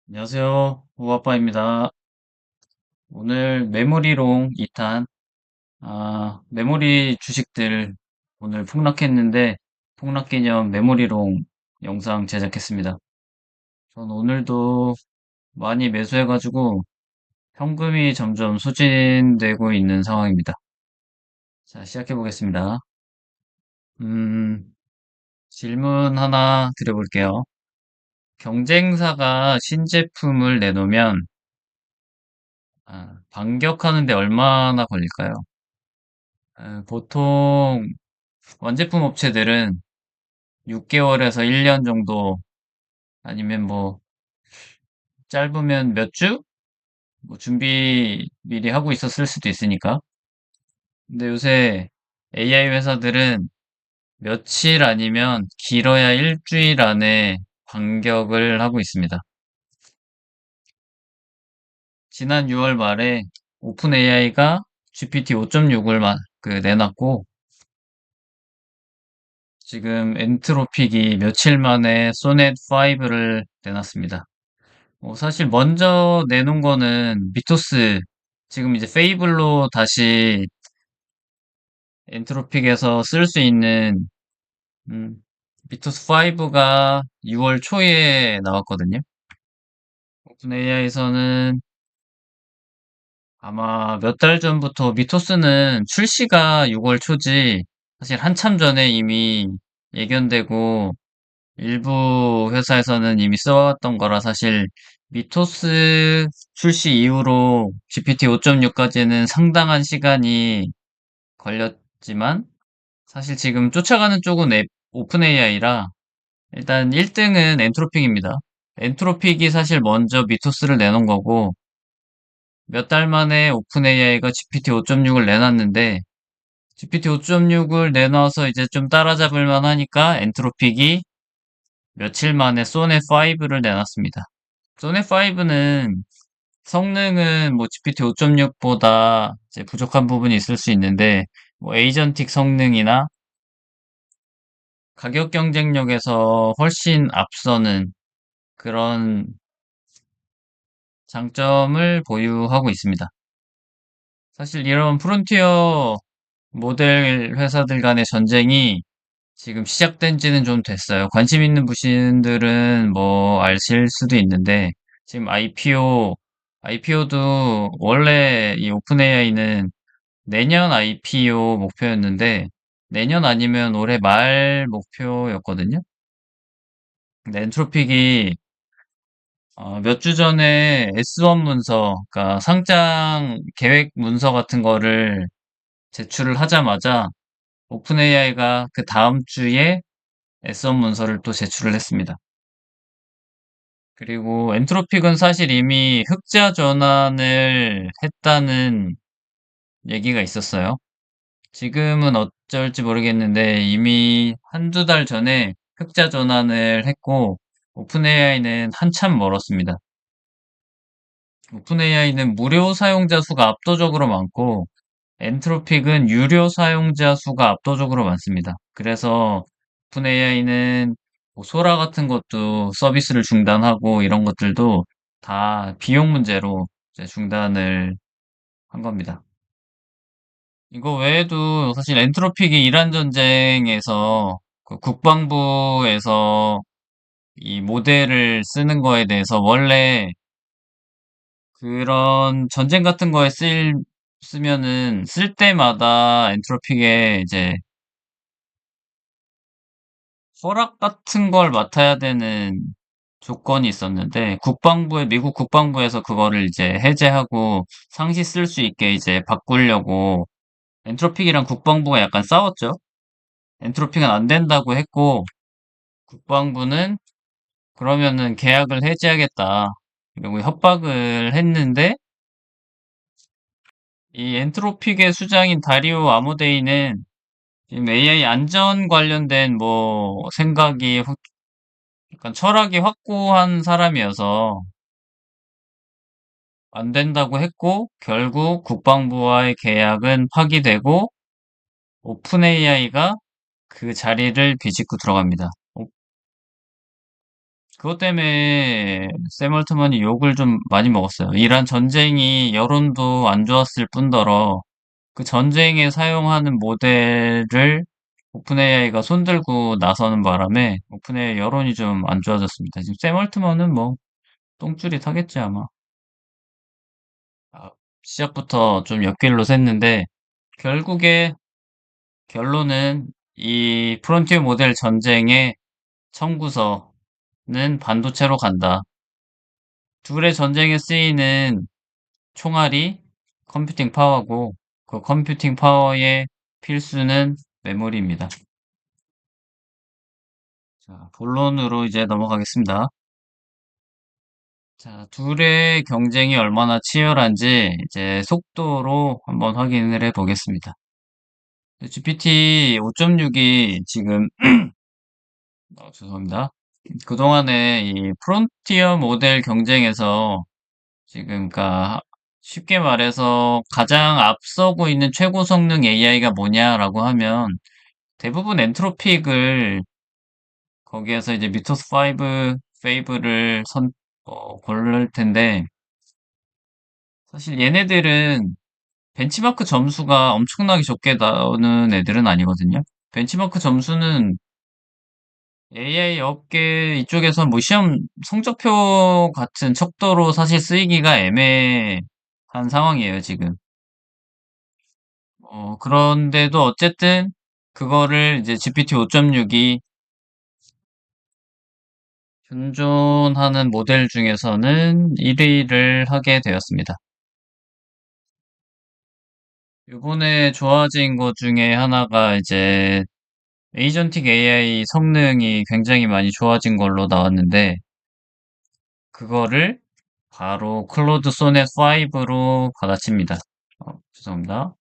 안녕하세요. 오아빠입니다. 오늘 메모리롱 2탄, 메모리 주식들 오늘 폭락했는데, 폭락 기념 메모리롱 영상 제작했습니다. 전 오늘도 많이 매수해가지고 현금이 점점 소진되고 있는 상황입니다. 자, 시작해 보겠습니다. 음, 질문 하나 드려볼게요. 경쟁사가 신제품을 내놓으면, 반격하는데 얼마나 걸릴까요? 보통 완제품 업체들은 6개월에서 1년 정도 아니면 뭐 짧으면 몇 주? 뭐 준비 미리 하고 있었을 수도 있으니까. 근데 요새 AI 회사들은 며칠 아니면 길어야 일주일 안에 반격을 하고 있습니다. 지난 6월 말에 오픈 AI가 GPT 5.6을 내놨고 지금 엔트로픽이 며칠 만에 소넷 5를 내놨습니다. 사실 먼저 내놓은 거는 미토스, 지금 이제 페이블로 다시 엔트로픽에서 쓸 수 있는, 음, 미토스 5가 6월 초에 나왔거든요. 오픈 AI에서는 아마 몇 달 전부터 미토스는 출시가 6월 초지, 사실 한참 전에 이미 예견되고, 일부 회사에서는 이미 써왔던 거라 사실 미토스 출시 이후로 GPT 5.6까지는 상당한 시간이 걸렸지만 사실 지금 쫓아가는 쪽은 오픈 AI라 일단 1등은 엔트로픽입니다. 엔트로픽이 사실 먼저 미토스를 내놓은 거고 몇 달 만에 오픈 AI가 GPT 5.6을 내놨는데 GPT 5.6을 내놔서 이제 좀 따라잡을 만하니까 엔트로픽이 며칠 만에 소넷 5를 내놨습니다. 소넷 5는 성능은 뭐 GPT 5.6보다 이제 부족한 부분이 있을 수 있는데 뭐 에이전틱 성능이나 가격 경쟁력에서 훨씬 앞서는 그런 장점을 보유하고 있습니다. 사실 이런 프론티어 모델 회사들 간의 전쟁이 지금 시작된 지는 좀 됐어요. 관심 있는 분들은 뭐 아실 수도 있는데 지금 IPO도 원래 이 오픈 AI는 내년 IPO 목표였는데 내년 아니면 올해 말 목표였거든요. 근데 엔트로픽이 몇 주 전에 S1 문서, 그러니까 상장 계획 문서 같은 거를 제출을 하자마자 오픈 AI가 그 다음 주에 S1 문서를 또 제출을 했습니다. 그리고 엔트로픽은 사실 이미 흑자 전환을 했다는 얘기가 있었어요. 지금은 어쩔지 모르겠는데 이미 한두 달 전에 흑자 전환을 했고 오픈 AI는 한참 멀었습니다. 오픈 AI는 무료 사용자 수가 압도적으로 많고 엔트로픽은 유료 사용자 수가 압도적으로 많습니다. 그래서 오픈 AI는 소라 같은 것도 서비스를 중단하고 이런 것들도 다 비용 문제로 이제 중단을 한 겁니다. 이거 외에도 사실 엔트로픽이 이란 전쟁에서 그 국방부에서 이 모델을 쓰는 거에 대해서 원래 그런 전쟁 같은 거에 쓰면은 쓸 때마다 엔트로픽에 이제 허락 같은 걸 맡아야 되는 조건이 있었는데 미국 국방부에서 그거를 이제 해제하고 상시 쓸 수 있게 이제 바꾸려고 엔트로픽이랑 국방부가 약간 싸웠죠. 엔트로픽은 안 된다고 했고 국방부는 그러면은 계약을 해지하겠다. 그리고 협박을 했는데 이 엔트로픽의 수장인 다리오 아모데이는 지금 AI 안전 관련된 뭐 생각이 약간 철학이 확고한 사람이어서 안 된다고 했고 결국 국방부와의 계약은 파기되고 오픈 AI가 그 자리를 비집고 들어갑니다. 그것 때문에 샘 얼트만이 욕을 좀 많이 먹었어요. 이란 전쟁이 여론도 안 좋았을 뿐더러 그 전쟁에 사용하는 모델을 오픈AI가 손들고 나서는 바람에 오픈AI 여론이 좀 안 좋아졌습니다. 지금 샘 얼트만은 뭐 똥줄이 타겠지 아마. 아, 시작부터 좀 옆길로 샜는데 결국에 결론은 이 프론티어 모델 전쟁의 청구서는 반도체로 간다. 둘의 전쟁에 쓰이는 총알이 컴퓨팅 파워고 그 컴퓨팅 파워의 필수는 메모리입니다. 자, 본론으로 이제 넘어가겠습니다. 자, 둘의 경쟁이 얼마나 치열한지 이제 속도로 한번 확인을 해 보겠습니다. GPT 5.6이 지금 죄송합니다. 그동안에 이 프론티어 모델 경쟁에서 지금 그러니까 쉽게 말해서 가장 앞서고 있는 최고 성능 AI가 뭐냐라고 하면 대부분 엔트로픽을 거기에서 이제 미토스 5, 페이블을 고를 텐데 사실 얘네들은 벤치마크 점수가 엄청나게 좋게 나오는 애들은 아니거든요. 벤치마크 점수는 AI 업계 이쪽에서 뭐 시험 성적표 같은 척도로 사실 쓰이기가 애매한 상황이에요, 지금. 그런데도 어쨌든 그거를 이제 GPT 5.6이 현존하는 모델 중에서는 1위를 하게 되었습니다. 이번에 좋아진 것 중에 하나가 이제 에이전틱 AI 성능이 굉장히 많이 좋아진 걸로 나왔는데 그거를 바로 클로드 소넷 5로 받아칩니다. 죄송합니다.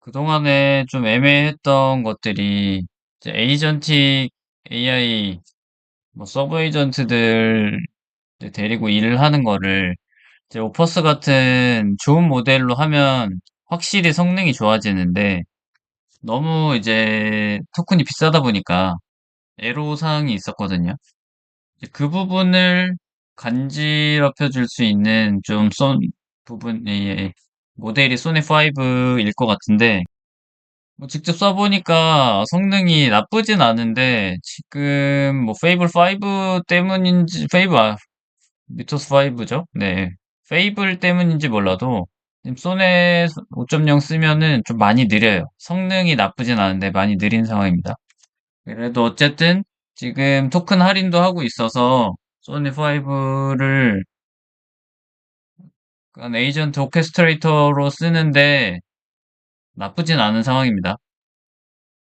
그동안에 좀 애매했던 것들이 이제 에이전틱 AI 뭐 서브 에이전트들 데리고 일을 하는 거를 이제 오퍼스 같은 좋은 모델로 하면 확실히 성능이 좋아지는데 너무 이제 토큰이 비싸다 보니까 애로사항이 있었거든요. 이제 그 부분을 간지럽혀 줄 수 있는 좀 부분이 모델이 소니 5일 것 같은데 뭐 직접 써보니까 성능이 나쁘진 않은데 지금 뭐 페이블 5 때문인지 미토스 5죠? 네. 페이블 때문인지 몰라도 지금 소넷 5.0 쓰면은 좀 많이 느려요. 성능이 나쁘진 않은데 많이 느린 상황입니다. 그래도 어쨌든 지금 토큰 할인도 하고 있어서 소니 5를 에이전트 오케스트레이터로 쓰는데 나쁘진 않은 상황입니다.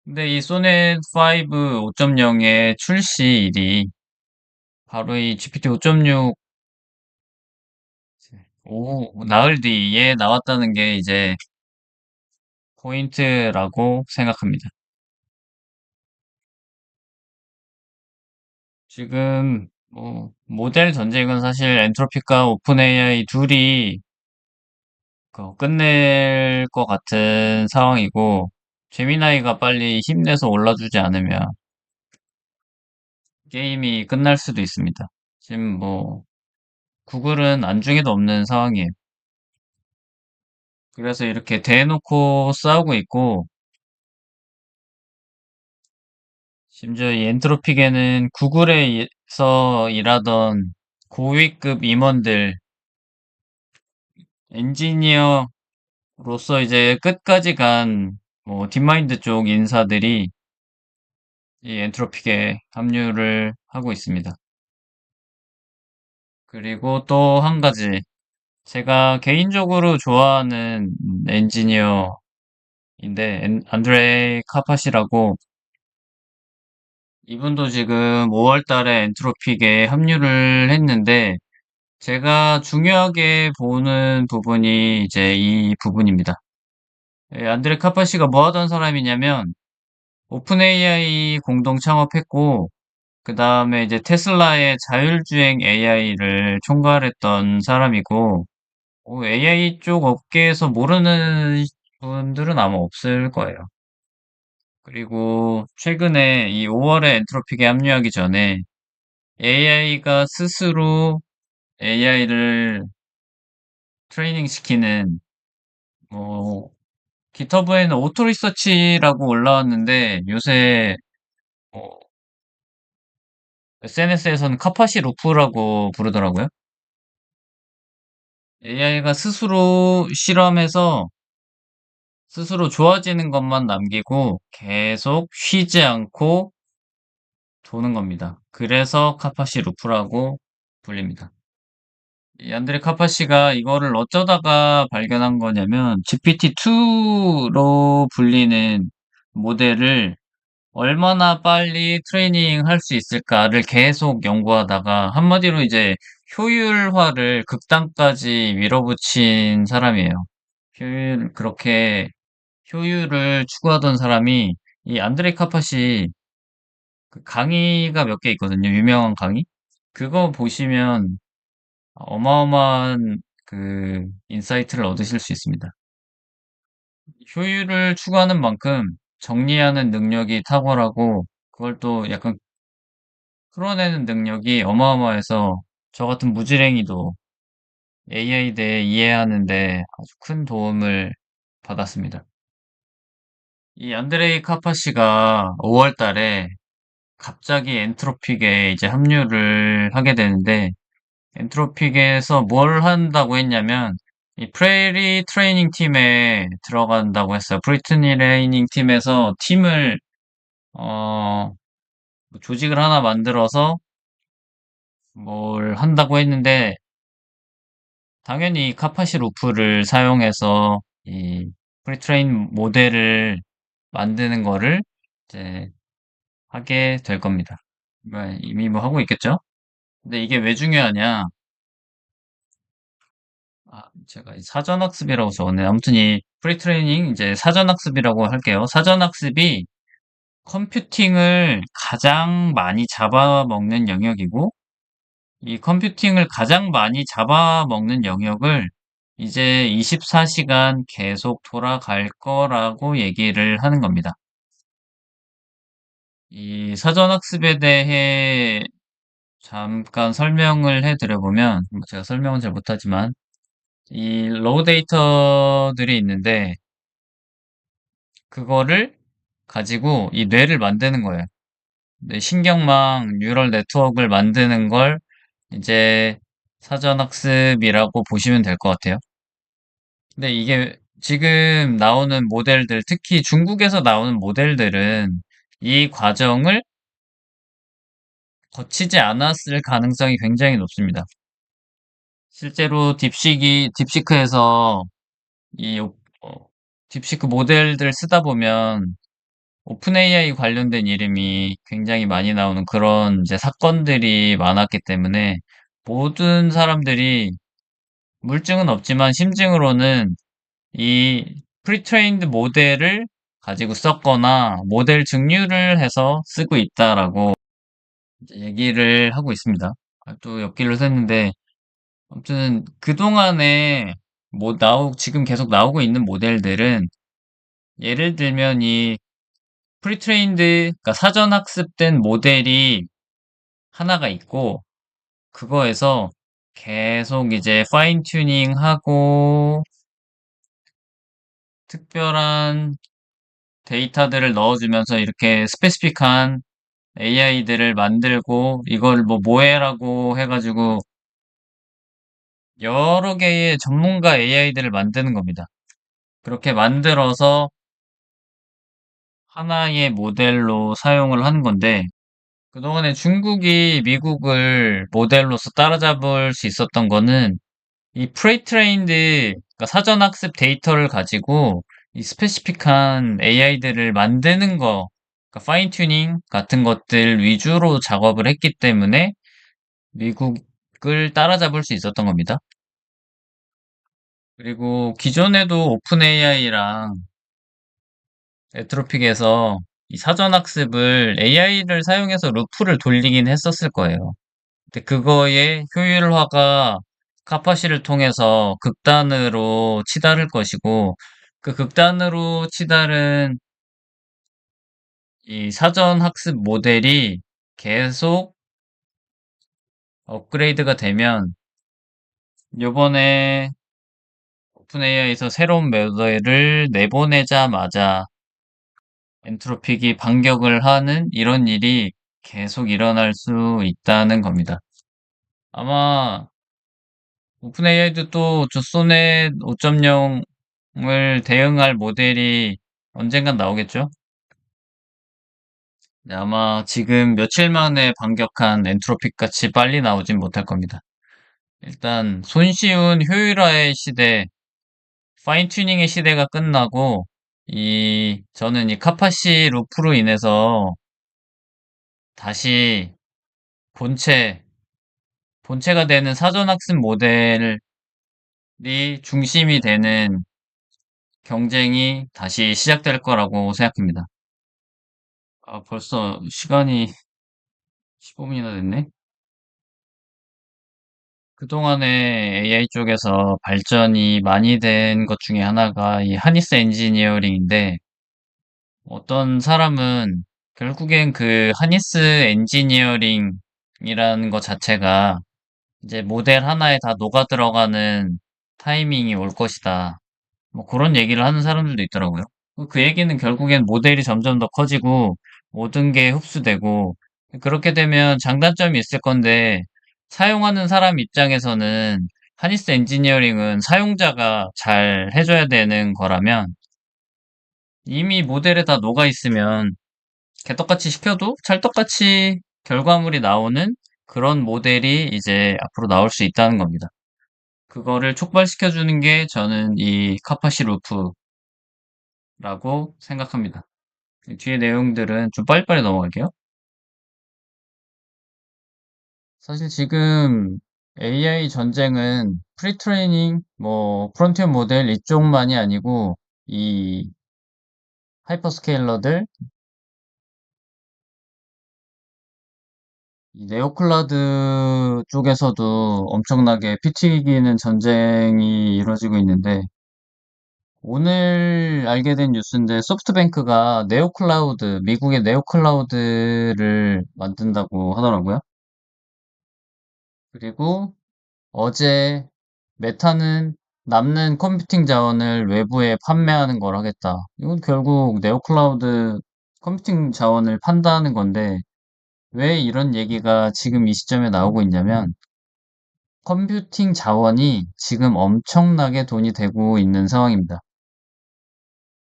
근데 이 소넷 5 5.0의 출시일이 바로 이 GPT 5.6 나흘 뒤에 나왔다는 게 이제 포인트라고 생각합니다. 지금 뭐 모델 전쟁은 사실 엔트로피카 오픈 AI 둘이 끝낼 것 같은 상황이고 제미나이가 빨리 힘내서 올라주지 않으면 게임이 끝날 수도 있습니다. 지금 뭐 구글은 안중에도 없는 상황이에요. 그래서 이렇게 대놓고 싸우고 있고 심지어 이 엔트로픽에는 구글에서 일하던 고위급 임원들 엔지니어로서 이제 끝까지 간 뭐 딥마인드 쪽 인사들이 이 엔트로픽에 합류를 하고 있습니다. 그리고 또 한 가지 제가 개인적으로 좋아하는 엔지니어인데 안드레이 카팟이라고 이분도 지금 5월 달에 엔트로픽에 합류를 했는데 제가 중요하게 보는 부분이 이제 이 부분입니다. 안드레 카파시가 뭐 하던 사람이냐면 오픈 AI 공동 창업했고 그 다음에 이제 테슬라의 자율주행 AI를 총괄했던 사람이고 AI 쪽 업계에서 모르는 분들은 아마 없을 거예요. 그리고 최근에 이 5월에 엔트로픽에 합류하기 전에 AI가 스스로 AI를 트레이닝 시키는 뭐 기터브에는 오토 리서치라고 올라왔는데 요새 뭐 SNS에서는 카파시 루프라고 부르더라고요. AI가 스스로 실험해서 스스로 좋아지는 것만 남기고 계속 쉬지 않고 도는 겁니다. 그래서 카파시 루프라고 불립니다. 이 안드레 카파시가 이거를 어쩌다가 발견한 거냐면 GPT-2로 불리는 모델을 얼마나 빨리 트레이닝 할 수 있을까를 계속 연구하다가 한마디로 이제 효율화를 극단까지 밀어붙인 사람이에요. 그렇게 효율을 추구하던 사람이 이 안드레 카팟이 그 강의가 몇 개 있거든요. 유명한 강의. 그거 보시면 어마어마한 그 인사이트를 얻으실 수 있습니다. 효율을 추구하는 만큼 정리하는 능력이 탁월하고 그걸 또 약간 풀어내는 능력이 어마어마해서 저 같은 무지랭이도 AI 대해 이해하는데 아주 큰 도움을 받았습니다. 이 안드레이 카파시가 5월 달에 갑자기 엔트로픽에 이제 합류를 하게 되는데 엔트로픽에서 뭘 한다고 했냐면 이 프레리 트레이닝 팀에 들어간다고 했어요. 프리 트레이닝 팀에서 팀을 어, 조직을 하나 만들어서 뭘 한다고 했는데 당연히 카파시 루프를 사용해서 이 프리트레인 모델을 만드는 거를 이제 하게 될 겁니다. 이미 뭐 하고 있겠죠? 근데 이게 왜 중요하냐? 제가 이 사전학습이라고 적었네. 아무튼 이 프리트레이닝 이제 사전학습이라고 할게요. 사전학습이 컴퓨팅을 가장 많이 잡아먹는 영역이고 이 컴퓨팅을 가장 많이 잡아먹는 영역을 이제 24시간 계속 돌아갈 거라고 얘기를 하는 겁니다. 이 사전학습에 대해 잠깐 설명을 해드려보면, 뭐 제가 설명은 잘 못하지만, 이 로우 데이터들이 있는데, 그거를 가지고 이 뇌를 만드는 거예요. 신경망 뉴럴 네트워크를 만드는 걸 이제 사전학습이라고 보시면 될 것 같아요. 근데 이게 지금 나오는 모델들, 특히 중국에서 나오는 모델들은 이 과정을 거치지 않았을 가능성이 굉장히 높습니다. 실제로 딥시크에서 이 딥시크 모델들 쓰다 보면 오픈 AI 관련된 이름이 굉장히 많이 나오는 그런 이제 사건들이 많았기 때문에 모든 사람들이 물증은 없지만 심증으로는 이 프리트레인드 모델을 가지고 썼거나 모델 증류를 해서 쓰고 있다라고 이제 얘기를 하고 있습니다. 또 옆길로 샜는데 아무튼 그동안에 지금 계속 나오고 있는 모델들은 예를 들면 이 프리트레인드, 그러니까 사전 학습된 모델이 하나가 있고 그거에서 계속 이제 파인 튜닝 하고 특별한 데이터들을 넣어주면서 이렇게 스페시픽한 AI들을 만들고 이걸 뭐 모해라고 해가지고 여러 개의 전문가 AI들을 만드는 겁니다. 그렇게 만들어서 하나의 모델로 사용을 하는 건데 그동안에 중국이 미국을 모델로서 따라잡을 수 있었던 거는 이 프레트레인드 그러니까 사전학습 데이터를 가지고 이 스페시픽한 AI들을 만드는 거 그러니까 파인 튜닝 같은 것들 위주로 작업을 했기 때문에 미국을 따라잡을 수 있었던 겁니다. 그리고 기존에도 오픈 AI랑 에트로픽에서 이 사전학습을 AI를 사용해서 루프를 돌리긴 했었을 거예요. 근데 그거의 효율화가 카파시를 통해서 극단으로 치달을 것이고 그 극단으로 치달은 이 사전 학습 모델이 계속 업그레이드가 되면 요번에 오픈AI에서 새로운 모델을 내보내자마자 엔트로픽이 반격을 하는 이런 일이 계속 일어날 수 있다는 겁니다. 아마 오픈AI도 또 저 소넷 5.0을 대응할 모델이 언젠간 나오겠죠? 네, 아마 지금 며칠 만에 반격한 엔트로픽 같이 빨리 나오진 못할 겁니다. 일단 손쉬운 효율화의 시대, 파인 튜닝의 시대가 끝나고 저는 이 카파시 루프로 인해서 다시 본체, 본체가 되는 사전학습 모델이 중심이 되는 경쟁이 다시 시작될 거라고 생각합니다. 아, 벌써 시간이 15분이나 됐네? 그동안에 AI 쪽에서 발전이 많이 된 것 중에 하나가 이 하니스 엔지니어링인데, 어떤 사람은 결국엔 그 하니스 엔지니어링이라는 것 자체가 이제 모델 하나에 다 녹아 들어가는 타이밍이 올 것이다. 뭐 그런 얘기를 하는 사람들도 있더라고요. 그 얘기는 결국엔 모델이 점점 더 커지고 모든 게 흡수되고 그렇게 되면 장단점이 있을 건데 사용하는 사람 입장에서는 하니스 엔지니어링은 사용자가 잘 해줘야 되는 거라면 이미 모델에 다 녹아 있으면 개떡같이 시켜도 찰떡같이 결과물이 나오는 그런 모델이 이제 앞으로 나올 수 있다는 겁니다. 그거를 촉발시켜주는 게 저는 이 카파시 루프라고 생각합니다. 뒤에 내용들은 좀 빨리빨리 넘어갈게요. 사실 지금 AI 전쟁은 프리트레이닝, 뭐 프론티어 모델 이쪽만이 아니고 이 하이퍼스케일러들, 이 네오클라우드 쪽에서도 엄청나게 피 튀기는 전쟁이 이루어지고 있는데 오늘 알게 된 뉴스인데 소프트뱅크가 네오클라우드, 미국의 네오클라우드를 만든다고 하더라고요. 그리고 어제 메타는 남는 컴퓨팅 자원을 외부에 판매하는 걸 하겠다. 이건 결국 네오클라우드 컴퓨팅 자원을 판다는 건데 왜 이런 얘기가 지금 이 시점에 나오고 있냐면 컴퓨팅 자원이 지금 엄청나게 돈이 되고 있는 상황입니다.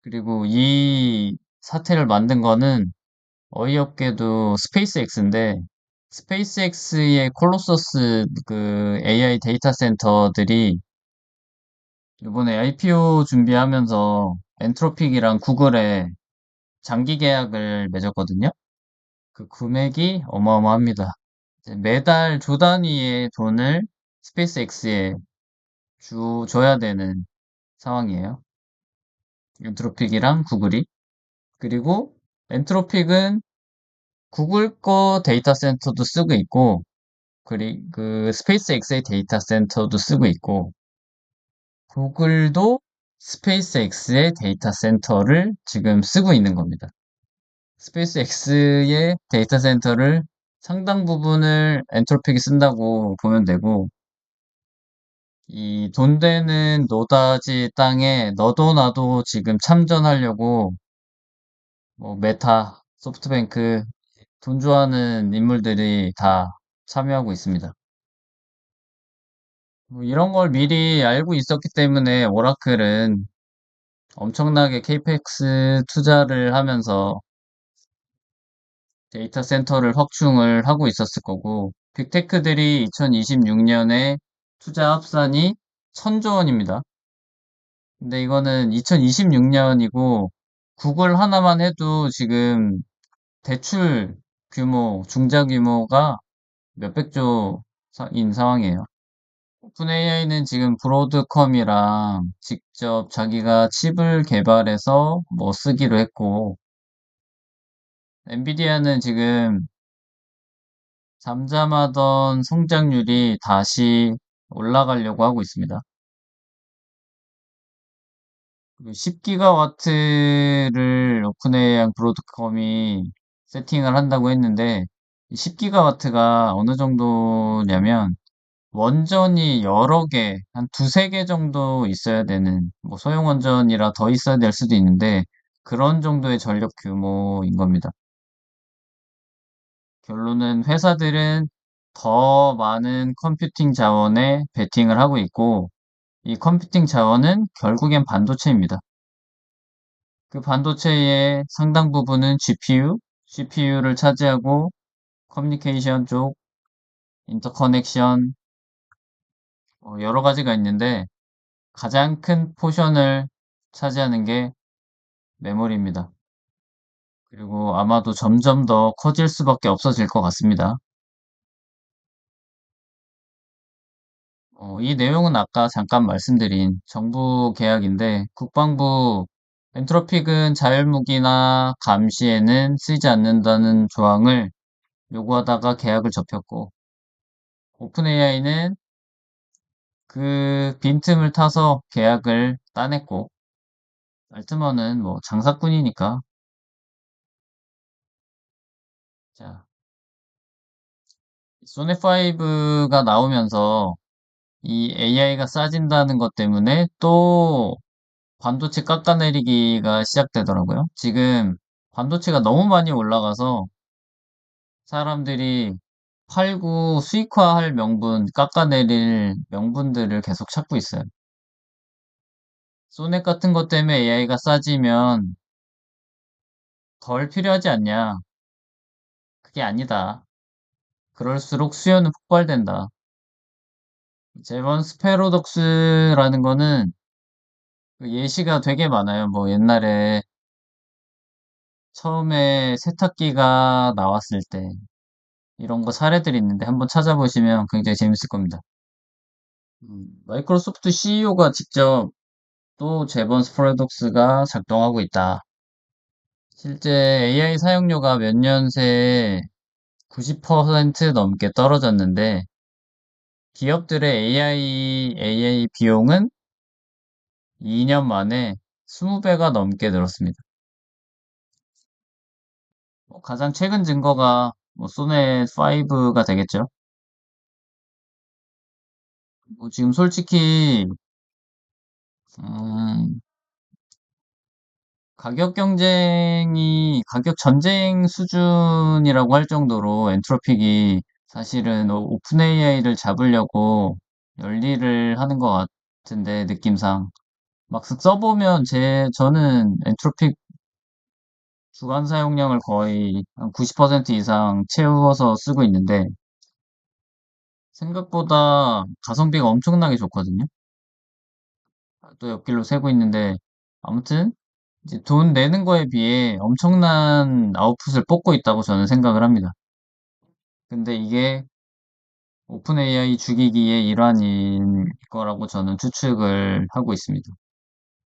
그리고 이 사태를 만든 거는 어이없게도 스페이스X인데 스페이스X의 콜로서스 그 AI 데이터 센터들이 이번에 IPO 준비하면서 엔트로픽이랑 구글에 장기 계약을 맺었거든요. 그 금액이 어마어마합니다. 이제 매달 조 단위의 돈을 스페이스X에 줘야 되는 상황이에요. 엔트로픽이랑 구글이. 그리고 엔트로픽은 구글 거 데이터 센터도 쓰고 있고, 그 스페이스X의 데이터 센터도 쓰고 있고, 구글도 스페이스X의 데이터 센터를 지금 쓰고 있는 겁니다. 스페이스X의 데이터 센터를 상당 부분을 엔트로픽이 쓴다고 보면 되고, 이 돈 되는 노다지 땅에 너도 나도 지금 참전하려고 뭐 메타, 소프트뱅크 돈 좋아하는 인물들이 다 참여하고 있습니다. 뭐 이런 걸 미리 알고 있었기 때문에 오라클은 엄청나게 케이펙스 투자를 하면서 데이터 센터를 확충을 하고 있었을 거고, 빅테크들이 2026년에 투자 합산이 1000조 원입니다. 근데 이거는 2026년이고, 구글 하나만 해도 지금 대출 규모, 중자 규모가 몇백 조인 상황이에요. 오픈AI는 지금 브로드컴이랑 직접 자기가 칩을 개발해서 뭐 쓰기로 했고, 엔비디아는 지금 잠잠하던 성장률이 다시 올라가려고 하고 있습니다. 10기가와트를 오픈AI 브로드컴이 세팅을 한다고 했는데, 10기가와트가 어느 정도냐면, 원전이 여러 개, 한 두세 개 정도 있어야 되는, 뭐 소형 원전이라 더 있어야 될 수도 있는데, 그런 정도의 전력 규모인 겁니다. 결론은 회사들은 더 많은 컴퓨팅 자원에 베팅을 하고 있고, 이 컴퓨팅 자원은 결국엔 반도체입니다. 그 반도체의 상당 부분은 GPU를 차지하고 커뮤니케이션 쪽, 인터커넥션, 여러 가지가 있는데 가장 큰 포션을 차지하는 게 메모리입니다. 그리고 아마도 점점 더 커질 수밖에 없어질 것 같습니다. 이 내용은 아까 잠깐 말씀드린 정부 계약인데 국방부 엔트로픽은 자율무기나 감시에는 쓰이지 않는다는 조항을 요구하다가 계약을 접혔고 오픈AI는 그 빈틈을 타서 계약을 따냈고 알트먼은 뭐 장사꾼이니까 자 소넷5가 나오면서 이 AI가 싸진다는 것 때문에 또 반도체 깎아내리기가 시작되더라고요. 지금 반도체가 너무 많이 올라가서 사람들이 팔고 수익화할 명분, 깎아내릴 명분들을 계속 찾고 있어요. 소넷 같은 것 때문에 AI가 싸지면 덜 필요하지 않냐? 그게 아니다. 그럴수록 수요는 폭발된다. 제번 스페로독스라는 거는 그 예시가 되게 많아요. 뭐 옛날에 처음에 세탁기가 나왔을 때 이런 거 사례들이 있는데 한번 찾아보시면 굉장히 재밌을 겁니다. 마이크로소프트 CEO가 직접 또 제번 스프레독스가 작동하고 있다. 실제 AI 사용료가 몇 년 새에 90% 넘게 떨어졌는데 기업들의 AI 비용은 2년 만에 20배가 넘게 늘었습니다. 가장 최근 증거가 뭐 소넷 5가 되겠죠. 지금 솔직히 음, 가격 전쟁 수준이라고 할 정도로 엔트로픽이 사실은 오픈 AI를 잡으려고 열일을 하는 것 같은데, 느낌상. 막상 써보면 저는 엔트로픽 주간 사용량을 거의 한 90% 이상 채워서 쓰고 있는데, 생각보다 가성비가 엄청나게 좋거든요. 또 옆길로 새고 있는데, 아무튼, 이제 돈 내는 거에 비해 엄청난 아웃풋을 뻗고 있다고 저는 생각을 합니다. 근데 이게 오픈 AI 죽이기의 일환일 거라고 저는 추측을 하고 있습니다.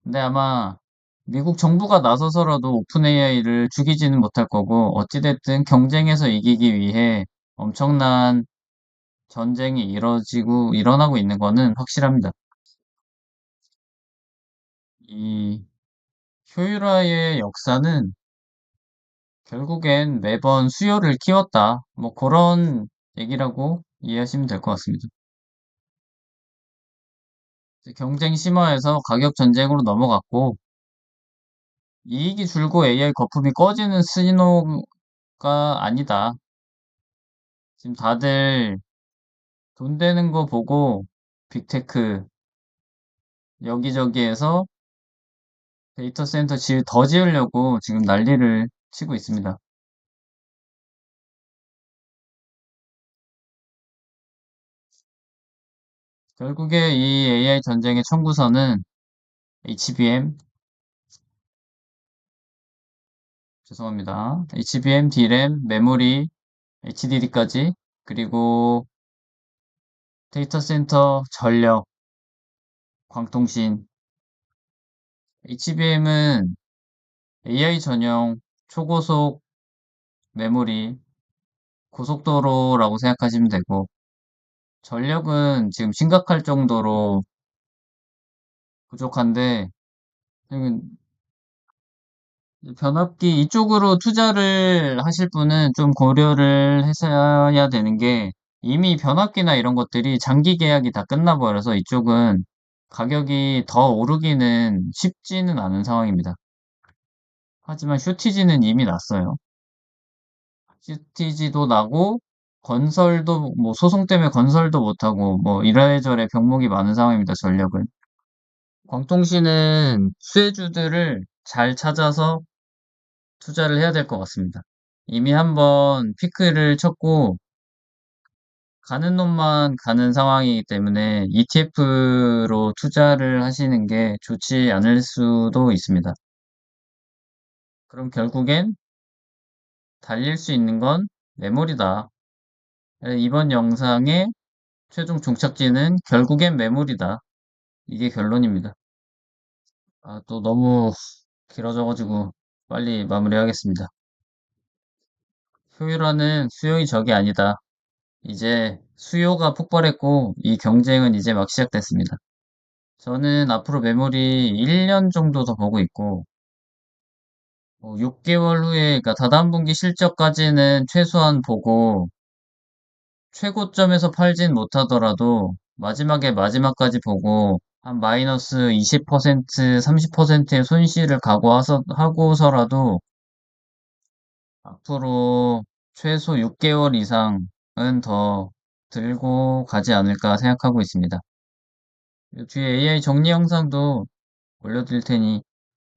근데 아마 미국 정부가 나서서라도 오픈 AI를 죽이지는 못할 거고, 어찌됐든 경쟁에서 이기기 위해 엄청난 전쟁이 일어나고 있는 거는 확실합니다. 이 효율화의 역사는 결국엔 매번 수요를 키웠다. 뭐 그런 얘기라고 이해하시면 될 것 같습니다. 이제 경쟁 심화해서 가격 전쟁으로 넘어갔고 이익이 줄고 AI 거품이 꺼지는 신호가 아니다. 지금 다들 돈 되는 거 보고 빅테크 여기저기에서 데이터 센터 더 지으려고 지금 난리를 치고 있습니다. 결국에 이 AI 전쟁의 청구서는 HBM, 죄송합니다. HBM, DRAM, 메모리, HDD까지, 그리고 데이터 센터, 전력, 광통신. HBM은 AI 전용 초고속 메모리, 고속도로라고 생각하시면 되고, 전력은 지금 심각할 정도로 부족한데, 지금 변압기 이쪽으로 투자를 하실 분은 좀 고려를 하셔야 되는 게 이미 변압기나 이런 것들이 장기 계약이 다 끝나버려서 이쪽은 가격이 더 오르기는 쉽지는 않은 상황입니다. 하지만 쇼티지는 이미 났어요. 쇼티지도 나고 건설도 뭐 소송 때문에 건설도 못하고 뭐 이래저래 병목이 많은 상황입니다. 전력은. 광통시는 수혜주들을 잘 찾아서 투자를 해야 될 것 같습니다. 이미 한번 피크를 쳤고 가는 놈만 가는 상황이기 때문에 ETF로 투자를 하시는 게 좋지 않을 수도 있습니다. 그럼 결국엔 달릴 수 있는 건 매물이다. 이번 영상의 최종 종착지는 결국엔 매물이다. 이게 결론입니다. 아, 또 너무 길어져가지고 빨리 마무리하겠습니다. 효율화는 수요의 적이 아니다. 이제 수요가 폭발했고 이 경쟁은 이제 막 시작됐습니다. 저는 앞으로 메모리 1년 정도 더 보고 있고 6개월 후에 그러니까 다다음 분기 실적까지는 최소한 보고 최고점에서 팔진 못하더라도 마지막까지 보고 한 마이너스 20%, 30%의 손실을 각오하고서라도 앞으로 최소 6개월 이상은 더 들고 가지 않을까 생각하고 있습니다. 뒤에 AI 정리 영상도 올려드릴 테니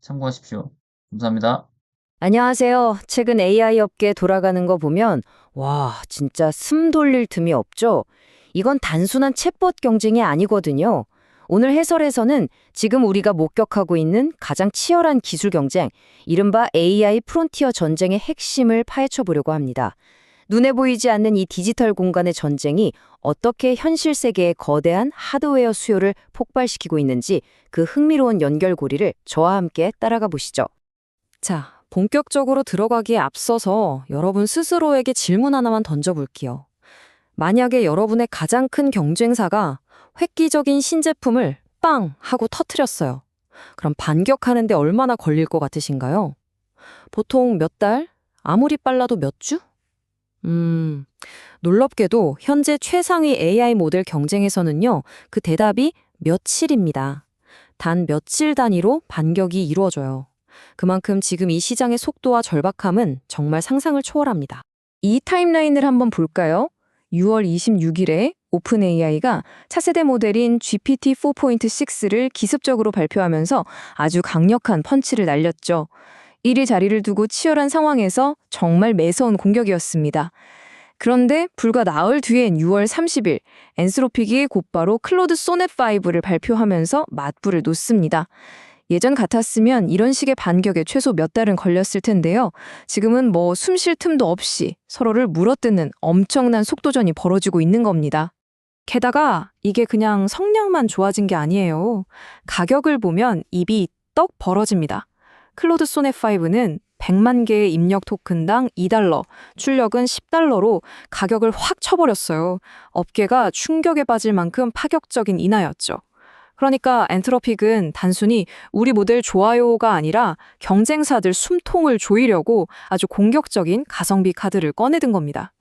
참고하십시오. 감사합니다. 안녕하세요. 최근 AI 업계 돌아가는 거 보면 와, 진짜 숨 돌릴 틈이 없죠? 이건 단순한 챗봇 경쟁이 아니거든요. 오늘 해설에서는 지금 우리가 목격하고 있는 가장 치열한 기술 경쟁, 이른바 AI 프론티어 전쟁의 핵심을 파헤쳐 보려고 합니다. 눈에 보이지 않는 이 디지털 공간의 전쟁이 어떻게 현실 세계의 거대한 하드웨어 수요를 폭발시키고 있는지 그 흥미로운 연결고리를 저와 함께 따라가 보시죠. 자, 본격적으로 들어가기에 앞서서 여러분 스스로에게 질문 하나만 던져볼게요. 만약에 여러분의 가장 큰 경쟁사가 획기적인 신제품을 빵! 하고 터트렸어요. 그럼 반격하는데 얼마나 걸릴 것 같으신가요? 보통 몇 달? 아무리 빨라도 몇 주? 놀랍게도 현재 최상위 AI 모델 경쟁에서는요, 그 대답이 며칠입니다. 단 며칠 단위로 반격이 이루어져요. 그만큼 지금 이 시장의 속도와 절박함은 정말 상상을 초월합니다. 이 타임라인을 한번 볼까요? 6월 26일에 오픈 AI가 차세대 모델인 GPT-4.6를 기습적으로 발표하면서 아주 강력한 펀치를 날렸죠. 1위 자리를 두고 치열한 상황에서 정말 매서운 공격이었습니다. 그런데 불과 나흘 뒤엔 6월 30일 엔스로픽이 곧바로 클로드 소넷5를 발표하면서 맞불을 놓습니다. 예전 같았으면 이런 식의 반격에 최소 몇 달은 걸렸을 텐데요. 지금은 뭐 숨 쉴 틈도 없이 서로를 물어뜯는 엄청난 속도전이 벌어지고 있는 겁니다. 게다가 이게 그냥 성능만 좋아진 게 아니에요. 가격을 보면 입이 떡 벌어집니다. 클로드 소넷5는 100만 개의 입력 토큰당 $2, 출력은 $10로 가격을 확 쳐버렸어요. 업계가 충격에 빠질 만큼 파격적인 인하였죠. 그러니까 엔트로픽은 단순히 우리 모델 좋아요가 아니라 경쟁사들 숨통을 조이려고 아주 공격적인 가성비 카드를 꺼내든 겁니다.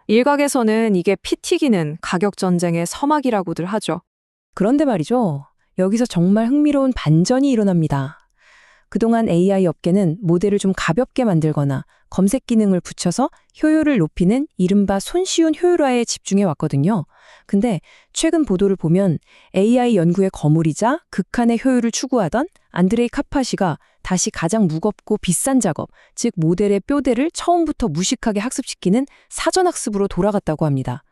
일각에서는 이게 피 튀기는 가격 전쟁의 서막이라고들 하죠. 그런데 말이죠. 여기서 정말 흥미로운 반전이 일어납니다. 그동안 AI 업계는 모델을 좀 가볍게 만들거나 검색 기능을 붙여서 효율을 높이는 이른바 손쉬운 효율화에 집중해 왔거든요. 근데 최근 보도를 보면 AI 연구의 거물이자 극한의 효율을 추구하던 안드레이 카파시가 다시 가장 무겁고 비싼 작업, 즉 모델의 뼈대를 처음부터 무식하게 학습시키는 사전학습으로 돌아갔다고 합니다.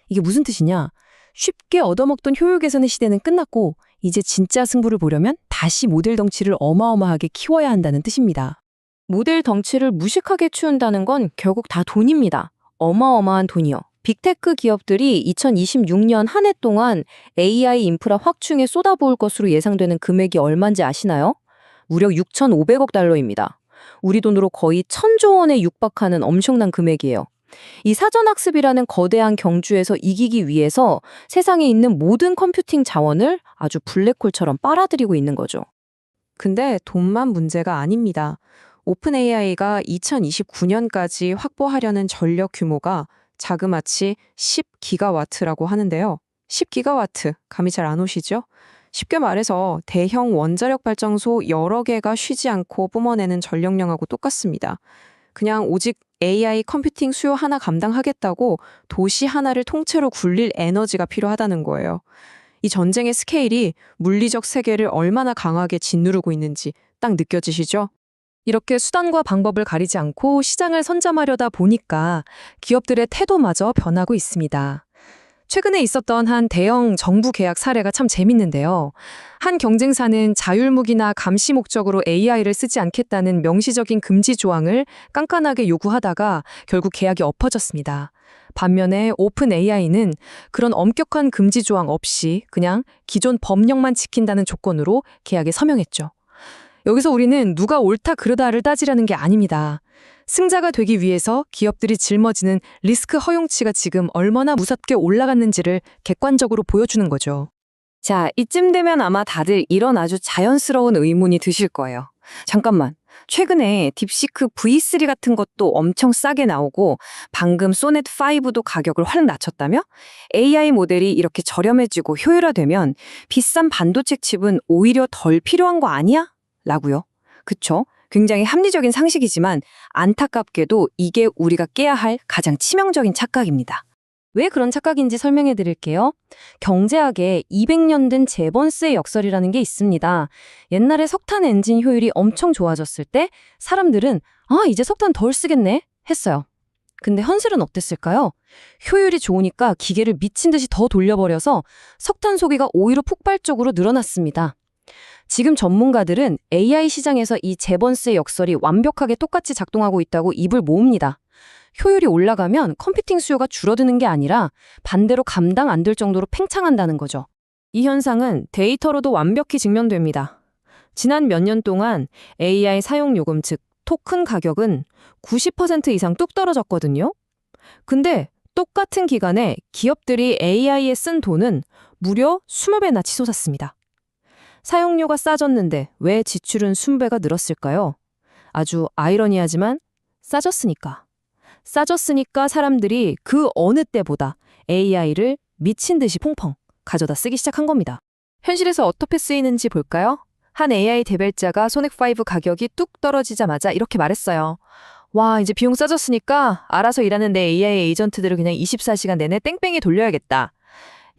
이게 무슨 뜻이냐? 쉽게 얻어먹던 효율 개선의 시대는 끝났고 이제 진짜 승부를 보려면 다시 모델 덩치를 어마어마하게 키워야 한다는 뜻입니다. 모델 덩치를 무식하게 키운다는 건 결국 다 돈입니다. 어마어마한 돈이요. 빅테크 기업들이 2026년 한 해 동안 AI 인프라 확충에 쏟아부을 것으로 예상되는 금액이 얼마인지 아시나요? 무려 6,500억 달러입니다. 우리 돈으로 거의 1,000조 원에 육박하는 엄청난 금액이에요. 이 사전학습이라는 거대한 경주에서 이기기 위해서 세상에 있는 모든 컴퓨팅 자원을 아주 블랙홀처럼 빨아들이고 있는 거죠. 근데 돈만 문제가 아닙니다. 오픈 AI가 2029년까지 확보하려는 전력 규모가 자그마치 10기가와트라고 하는데요. 10기가와트, 감이 잘 안 오시죠? 쉽게 말해서 대형 원자력 발전소 여러 개가 쉬지 않고 뿜어내는 전력량하고 똑같습니다. 그냥 오직 AI 컴퓨팅 수요 하나 감당하겠다고 도시 하나를 통째로 굴릴 에너지가 필요하다는 거예요. 이 전쟁의 스케일이 물리적 세계를 얼마나 강하게 짓누르고 있는지 딱 느껴지시죠? 이렇게 수단과 방법을 가리지 않고 시장을 선점하려다 보니까 기업들의 태도마저 변하고 있습니다. 최근에 있었던 한 대형 정부 계약 사례가 참 재밌는데요. 한 경쟁사는 자율무기나 감시 목적으로 AI를 쓰지 않겠다는 명시적인 금지 조항을 깐깐하게 요구하다가 결국 계약이 엎어졌습니다. 반면에 오픈 AI는 그런 엄격한 금지 조항 없이 그냥 기존 법령만 지킨다는 조건으로 계약에 서명했죠. 여기서 우리는 누가 옳다 그르다를 따지려는 게 아닙니다. 승자가 되기 위해서 기업들이 짊어지는 리스크 허용치가 지금 얼마나 무섭게 올라갔는지를 객관적으로 보여주는 거죠. 자, 이쯤 되면 아마 다들 이런 아주 자연스러운 의문이 드실 거예요. 잠깐만, 최근에 딥시크 V3 같은 것도 엄청 싸게 나오고 방금 소넷5도 가격을 확 낮췄다며? AI 모델이 이렇게 저렴해지고 효율화되면 비싼 반도체 칩은 오히려 덜 필요한 거 아니야? 라고요. 그쵸? 굉장히 합리적인 상식이지만 안타깝게도 이게 우리가 깨야 할 가장 치명적인 착각입니다. 왜 그런 착각인지 설명해 드릴게요. 경제학에 200년 된 제번스의 역설이라는 게 있습니다. 옛날에 석탄 엔진 효율이 엄청 좋아졌을 때 사람들은 이제 석탄 덜 쓰겠네 했어요. 근데 현실은 어땠을까요? 효율이 좋으니까 기계를 미친 듯이 더 돌려버려서 석탄 소비가 오히려 폭발적으로 늘어났습니다. 지금 전문가들은 AI 시장에서 이 제번스의 역설이 완벽하게 똑같이 작동하고 있다고 입을 모읍니다. 효율이 올라가면 컴퓨팅 수요가 줄어드는 게 아니라 반대로 감당 안 될 정도로 팽창한다는 거죠. 이 현상은 데이터로도 완벽히 증명됩니다. 지난 몇 년 동안 AI 사용 요금 즉 토큰 가격은 90% 이상 뚝 떨어졌거든요. 근데 똑같은 기간에 기업들이 AI에 쓴 돈은 무려 20배나 치솟았습니다. 사용료가 싸졌는데 왜 지출은 20배가 늘었을까요? 아주 아이러니하지만 싸졌으니까. 싸졌으니까 사람들이 그 어느 때보다 AI를 미친 듯이 퐁펑 가져다 쓰기 시작한 겁니다. 현실에서 어떻게 쓰이는지 볼까요? 한 AI 대별자가 소넥5 가격이 뚝 떨어지자마자 이렇게 말했어요. 와, 이제 비용 싸졌으니까 알아서 일하는 내 AI 에이전트들을 그냥 24시간 내내 땡땡이 돌려야겠다.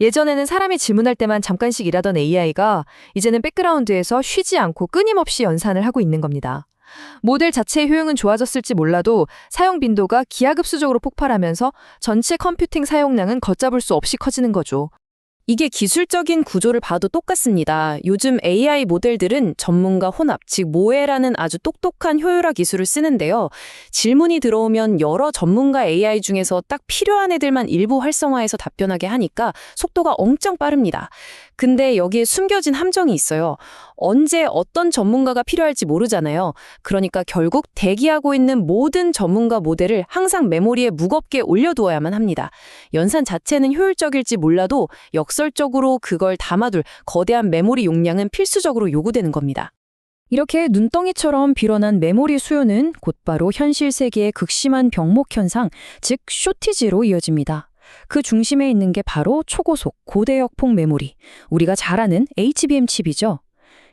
예전에는 사람이 질문할 때만 잠깐씩 일하던 AI가 이제는 백그라운드에서 쉬지 않고 끊임없이 연산을 하고 있는 겁니다. 모델 자체의 효용은 좋아졌을지 몰라도 사용 빈도가 기하급수적으로 폭발하면서 전체 컴퓨팅 사용량은 걷잡을 수 없이 커지는 거죠. 이게 기술적인 구조를 봐도 똑같습니다. 요즘 AI 모델들은 전문가 혼합, 즉 모해라는 아주 똑똑한 효율화 기술을 쓰는데요. 질문이 들어오면 여러 전문가 AI 중에서 딱 필요한 애들만 일부 활성화해서 답변하게 하니까 속도가 엄청 빠릅니다. 근데 여기에 숨겨진 함정이 있어요. 언제 어떤 전문가가 필요할지 모르잖아요. 그러니까 결국 대기하고 있는 모든 전문가 모델을 항상 메모리에 무겁게 올려두어야만 합니다. 연산 자체는 효율적일지 몰라도 역설적으로 그걸 담아둘 거대한 메모리 용량은 필수적으로 요구되는 겁니다. 이렇게 눈덩이처럼 빌어난 메모리 수요는 곧바로 현실 세계의 극심한 병목 현상, 즉 쇼티지로 이어집니다. 그 중심에 있는 게 바로 초고속 고대역폭 메모리, 우리가 잘 아는 HBM 칩이죠.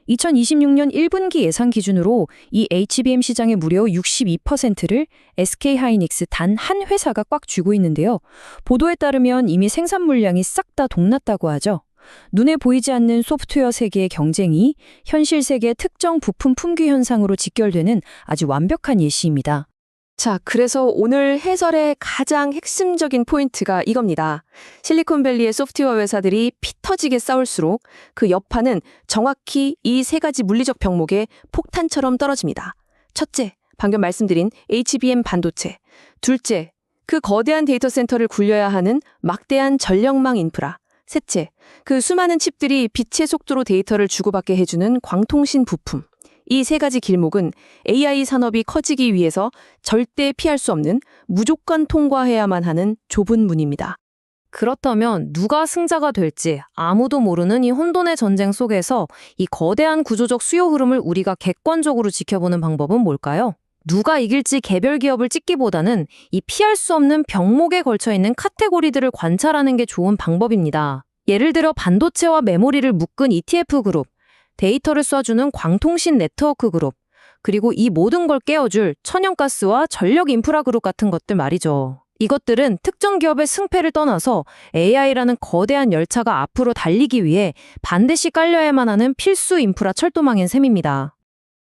2026년 1분기 예상 기준으로 이 HBM 시장의 무려 62%를 SK하이닉스 단 한 회사가 꽉 쥐고 있는데요. 보도에 따르면 이미 생산 물량이 싹 다 동났다고 하죠. 눈에 보이지 않는 소프트웨어 세계의 경쟁이 현실 세계의 특정 부품 품귀 현상으로 직결되는 아주 완벽한 예시입니다. 자, 그래서 오늘 해설의 가장 핵심적인 포인트가 이겁니다. 실리콘밸리의 소프트웨어 회사들이 피 터지게 싸울수록 그 여파는 정확히 이 세 가지 물리적 병목에 폭탄처럼 떨어집니다. 첫째, 방금 말씀드린 HBM 반도체. 둘째, 그 거대한 데이터 센터를 굴려야 하는 막대한 전력망 인프라. 셋째, 그 수많은 칩들이 빛의 속도로 데이터를 주고받게 해주는 광통신 부품. 이 세 가지 길목은 AI 산업이 커지기 위해서 절대 피할 수 없는 무조건 통과해야만 하는 좁은 문입니다. 그렇다면 누가 승자가 될지 아무도 모르는 이 혼돈의 전쟁 속에서 이 거대한 구조적 수요 흐름을 우리가 객관적으로 지켜보는 방법은 뭘까요? 누가 이길지 개별 기업을 찍기보다는 이 피할 수 없는 병목에 걸쳐 있는 카테고리들을 관찰하는 게 좋은 방법입니다. 예를 들어 반도체와 메모리를 묶은 ETF 그룹, 데이터를 쏴주는 광통신 네트워크 그룹, 그리고 이 모든 걸 깨워줄 천연가스와 전력 인프라 그룹 같은 것들 말이죠. 이것들은 특정 기업의 승패를 떠나서 AI라는 거대한 열차가 앞으로 달리기 위해 반드시 깔려야만 하는 필수 인프라 철도망인 셈입니다.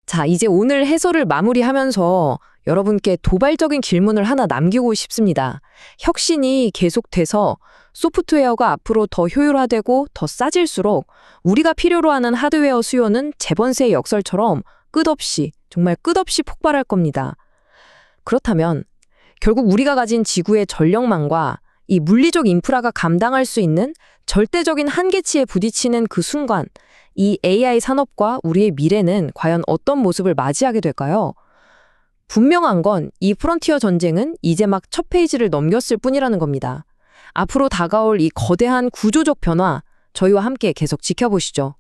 자, 이제 오늘 해설을 마무리하면서 여러분께 도발적인 질문을 하나 남기고 싶습니다. 혁신이 계속돼서 소프트웨어가 앞으로 더 효율화되고 더 싸질수록 우리가 필요로 하는 하드웨어 수요는 재번세의 역설처럼 끝없이, 정말 끝없이 폭발할 겁니다. 그렇다면 결국 우리가 가진 지구의 전력망과 이 물리적 인프라가 감당할 수 있는 절대적인 한계치에 부딪히는 그 순간, 이 AI 산업과 우리의 미래는 과연 어떤 모습을 맞이하게 될까요? 분명한 건 이 프론티어 전쟁은 이제 막 첫 페이지를 넘겼을 뿐이라는 겁니다. 앞으로 다가올 이 거대한 구조적 변화, 저희와 함께 계속 지켜보시죠.